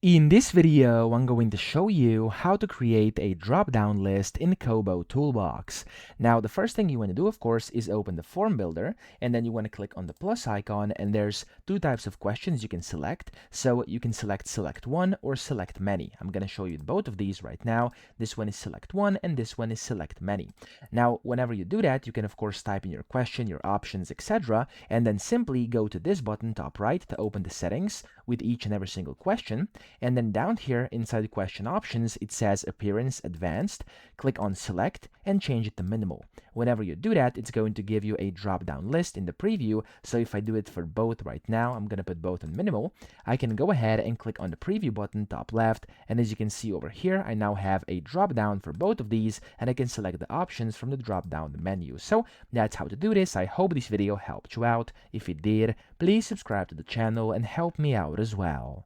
In this video, I'm going to show you how to create a drop-down list in KoboToolbox. Now, the first thing you want to do, of course, is open the form builder, and then you want to click on the plus icon, and there's two types of questions you can select. So you can select one or select many. I'm going to show you both of these right now. This one is select one, and this one is select many. Now, whenever you do that, you can, of course, type in your question, your options, etc., and then simply go to this button top right to open the settings with each and every single question. And then down here inside the question options, it says appearance advanced. Click on select and change it to minimal. Whenever you do that, it's going to give you a drop down list in the preview. So if I do it for both right now, I'm going to put both on minimal. I can go ahead and click on the preview button top left. And as you can see over here, I now have a drop down for both of these, and I can select the options from the drop down menu. So that's how to do this. I hope this video helped you out. If it did, please subscribe to the channel and help me out as well.